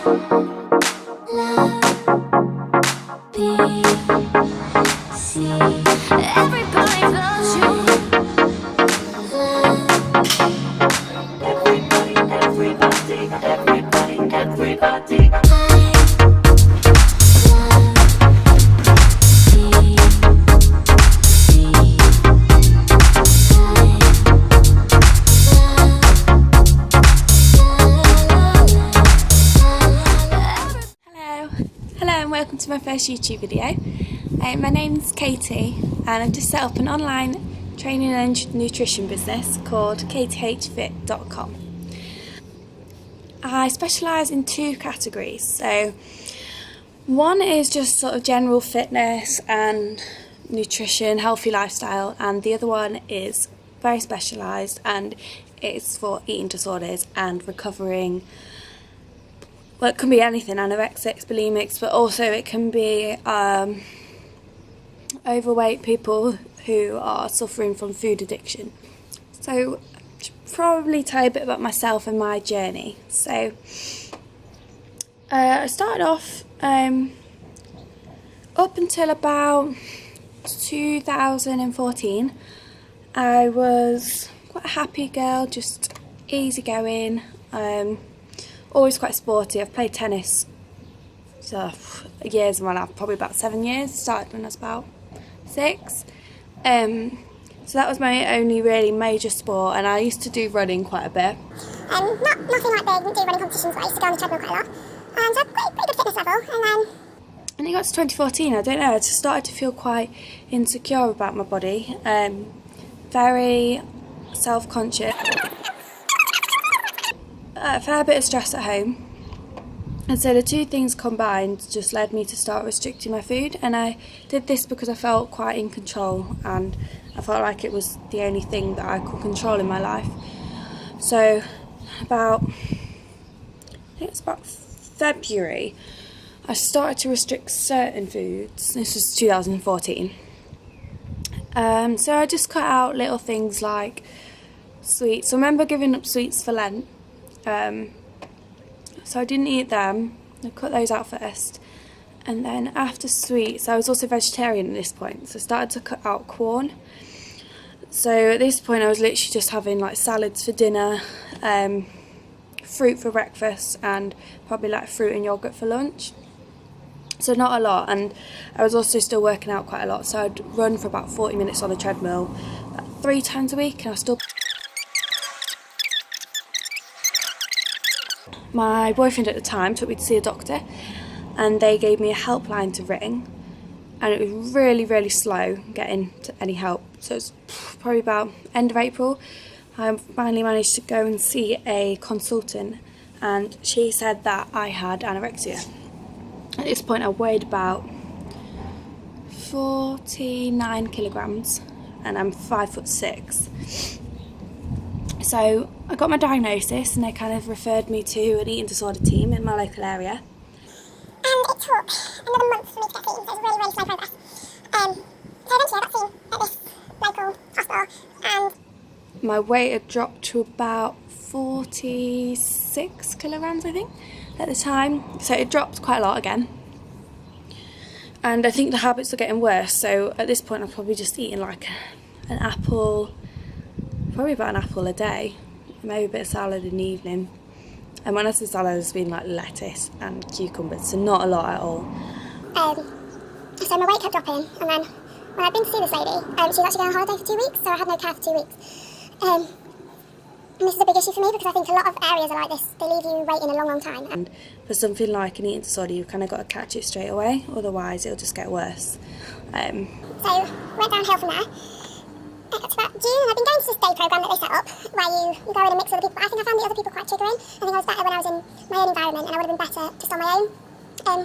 Everybody loves you. Everybody. Hello and welcome to my first YouTube video. My name's Katie and I've just set up an online training and nutrition business called kthfit.com. I specialise in two categories. So one is just sort of general fitness and nutrition, healthy lifestyle, and the other one is very specialised and it's for eating disorders and recovering. Well, it can be anything, anorexics, bulimics, but also it can be overweight people who are suffering from food addiction. So I should probably tell you a bit about myself and my journey. So I started off up until about 2014. I was quite a happy girl, just easygoing. Always quite sporty. I've played tennis years of my life, probably about 7 years. Started when I was about 6. So that was my only really major sport, and I used to do running quite a bit. Nothing like big, didn't do running competitions, but I used to go on the treadmill quite a lot. And so pretty good fitness level. And it got to 2014, I don't know, I just started to feel quite insecure about my body. Very self-conscious. A fair bit of stress at home, and so the two things combined just led me to start restricting my food, and I did this because I felt quite in control and I felt like it was the only thing that I could control in my life. So I think it's about February, I started to restrict certain foods. This was 2014. So I just cut out little things like sweets. I remember giving up sweets for Lent. So I didn't eat them, I cut those out first, and then after sweets I was also vegetarian at this point, so I started to cut out corn. So at this point I was literally just having like salads for dinner, fruit for breakfast, and probably like fruit and yoghurt for lunch. So not a lot, and I was also still working out quite a lot, so I'd run for about 40 minutes on the treadmill 3 times a week, and I was still. My boyfriend at the time took me to see a doctor, and they gave me a helpline to ring, and it was really, really slow getting to any help. So it's probably about end of April I finally managed to go and see a consultant, and she said that I had anorexia. At this point I weighed about 49 kilograms and I'm 5'6". So I got my diagnosis and they kind of referred me to an eating disorder team in my local area. And it took another month for me to get seen, so it was really, really slow progress. So eventually I got seen at this local hospital, and my weight had dropped to about 46 kilograms, I think, at the time. So it dropped quite a lot again. And I think the habits were getting worse, so at this point I'm probably just eating like an apple, probably about an apple a day, maybe a bit of salad in the evening. And when I say salad, it's been like lettuce and cucumbers, so not a lot at all. So my weight kept dropping, and then when I'd been to see this lady, she was actually going on holiday for 2 weeks, so I had no care for 2 weeks. And this is a big issue for me because I think a lot of areas are like this, they leave you waiting a long, long time. And for something like an eating disorder, you've kind of got to catch it straight away, otherwise it'll just get worse. So went downhill from there. It got to about June, and I've been going to this day programme that they set up, where you go in and mix with other people, but I think I found the other people quite triggering. I think I was better when I was in my own environment, and I would have been better just on my own. And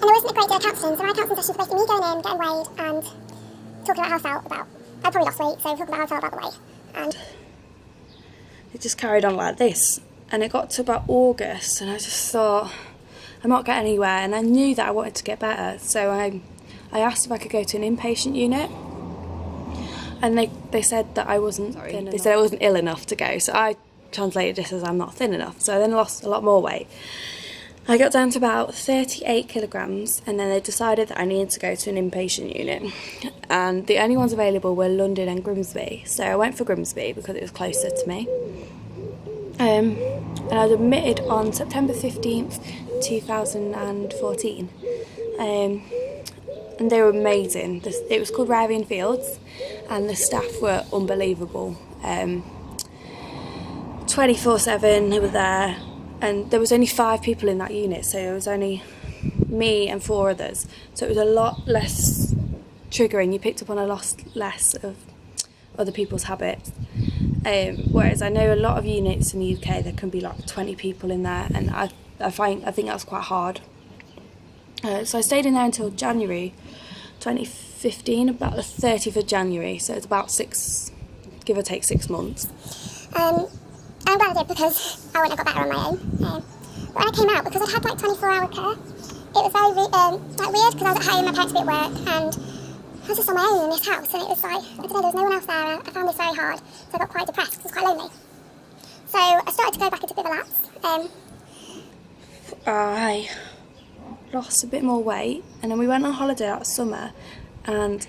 there wasn't a great deal of counselling, so my counselling session was basically me going in, getting weighed, and talking about how I felt about, I'd probably lost weight, so talking about how I felt about the weight. And it just carried on like this, and it got to about August, and I just thought, I'm not getting anywhere, and I knew that I wanted to get better, so I asked if I could go to an inpatient unit, and they said that I wasn't thin enough. They said I wasn't ill enough to go, so I translated this as I'm not thin enough, so I then lost a lot more weight. I got down to about 38 kilograms, and then they decided that I needed to go to an inpatient unit, and the only ones available were London and Grimsby, so I went for Grimsby because it was closer to me. And I was admitted on September 15th 2014, and they were amazing. It was called Ravian Fields, and the staff were unbelievable. 24/7 they were there, and there was only 5 people in that unit, so it was only me and 4 others, so it was a lot less triggering. You picked up on a lot less of other people's habits, whereas I know a lot of units in the UK there can be like 20 people in there, and I think that's quite hard. So I stayed in there until January 2015, about the 30th of January, so it's about give or take 6 months. I'm glad I did, because I wouldn't have got better on my own. But when I came out, because I'd had like 24-hour care, it was very weird, because I was at home, my parents were at work, and I was just on my own in this house, and it was like, I don't know, there was no one else there. I found this very hard, so I got quite depressed because it was quite lonely. So I started to go back into a bit of a lapse. I lost a bit more weight, and then we went on holiday that summer, and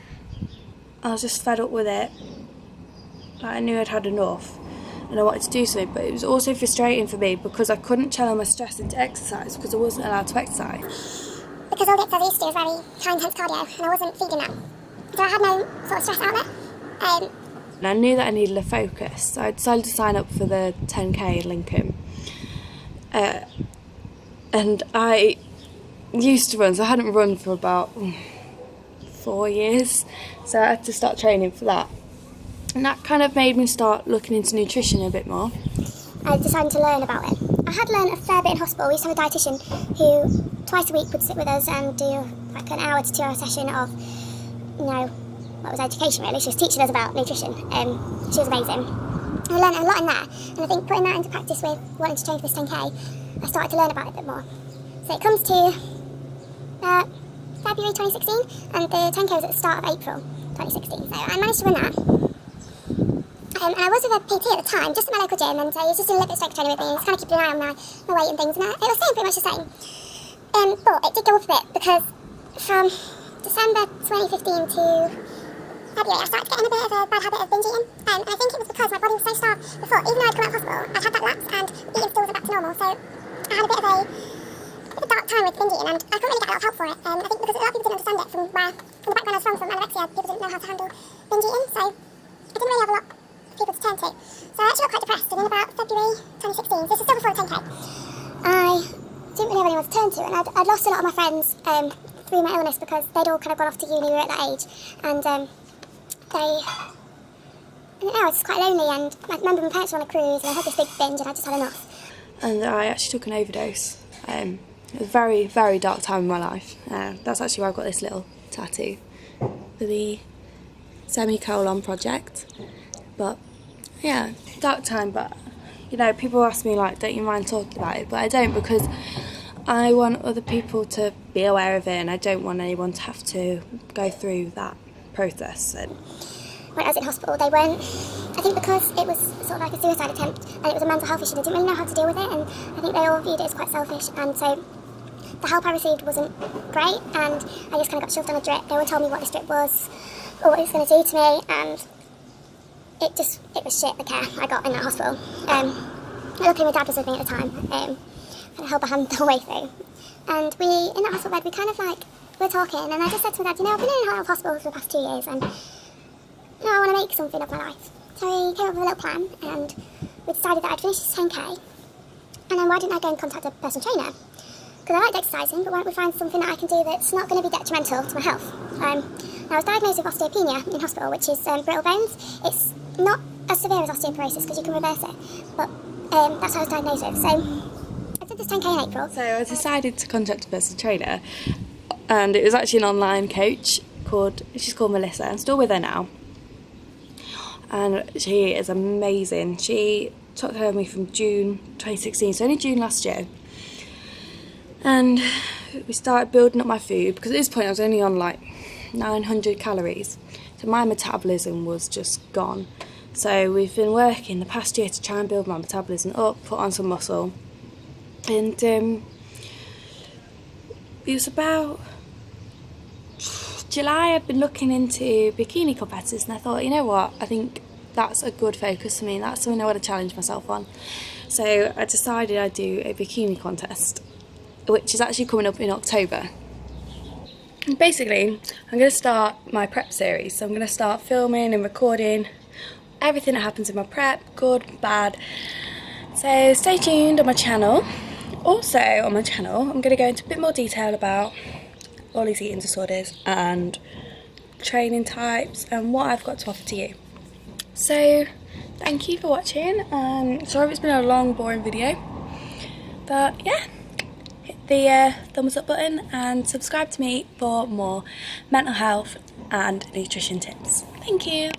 I was just fed up with it. Like, I knew I'd had enough, and I wanted to do something, but it was also frustrating for me because I couldn't channel my stress into exercise because I wasn't allowed to exercise. Because all the exercise I used to do was very high intense cardio, and I wasn't feeding that. So I had no sort of stress outlet. And I knew that I needed a focus, so I decided to sign up for the 10k in Lincoln. And I used to run, so I hadn't run for about 4 years, so I had to start training for that. And that kind of made me start looking into nutrition a bit more. I decided to learn about it. I had learned a fair bit in hospital. We used to have a dietitian who twice a week would sit with us and do like an hour to 2 hour session of, what was education really. She was teaching us about nutrition. She was amazing. I learned a lot in there, and I think putting that into practice with wanting to train for this 10k, I started to learn about it a bit more. So it comes to February 2016, and the 10k was at the start of April 2016. So I managed to run that. And I was with a PT at the time, just at my local gym, and he was just doing a little bit of strength training with me. He was kind of keeping an eye on my weight and things, and it was staying pretty much the same. But it did go up a bit, because from December 2015 to February, I started getting a bit of a bad habit of binge eating. And I think it was because my body was so starved before. Even though I'd come out of hospital, I'd had that lapse, and eating still wasn't back to normal. So I had a bit of a dark time with binge eating, and I couldn't really get a lot of help for it. I think because a lot of people didn't understand it from the background I was from anorexia, people didn't know how to handle binge eating. So I didn't really have a lot people to turn to. So I actually got quite depressed, and in about February 2016, this is still before the 10k, I didn't really have anyone to turn to, and I'd lost a lot of my friends through my illness, because they'd all kind of gone off to uni, we were at that age, and I was just quite lonely, and I remember my parents were on a cruise, and I had this big binge, and I just had enough. And I actually took an overdose. It was a very, very dark time in my life. That's actually where I got this little tattoo for the Semicolon project. But yeah, dark time, but people ask me like, don't you mind talking about it? But I don't, because I want other people to be aware of it, and I don't want anyone to have to go through that process. And when I was in hospital, they weren't, I think because it was sort of like a suicide attempt, and it was a mental health issue, they didn't really know how to deal with it, and I think they all viewed it as quite selfish, and so the help I received wasn't great, and I just kind of got shoved on a drip. No one told me what this drip was, or what it was going to do to me, and it was shit, the care I got in that hospital. Luckily my dad was with me at the time, and I held my hand the whole way through. And in that hospital bed, we kind of like, we were talking, and I just said to my dad, I've been in and out of hospital for the past 2 years, and I want to make something of my life. So we came up with a little plan, and we decided that I'd finish this 10k, and then why didn't I go and contact a personal trainer? Because I liked exercising, but why don't we find something that I can do that's not going to be detrimental to my health? Now, I was diagnosed with osteopenia in hospital, which is brittle bones. It's not as severe as osteoporosis, because you can reverse it, but that's how I was diagnosed with. So I did this 10k in April. So I decided to contact a personal trainer, and it was actually an online coach she's called Melissa. I'm still with her now, and she is amazing. She took care of me from June 2016, so only June last year. And we started building up my food, because at this point I was only on like 900 calories, so my metabolism was just gone. So we've been working the past year to try and build my metabolism up, put on some muscle, and it was about July. I'd been looking into bikini competitors and I thought, you know what, I think that's a good focus for me. That's something I want to challenge myself on. So I decided I'd do a bikini contest, which is actually coming up in October. And basically, I'm going to start my prep series. So I'm going to start filming and recording everything that happens in my prep, good, bad. So stay tuned on my channel. Also on my channel, I'm going to go into a bit more detail about all these eating disorders and training types and what I've got to offer to you. So thank you for watching. Sorry if it's been a long, boring video, but yeah, hit the thumbs up button and subscribe to me for more mental health and nutrition tips. Thank you.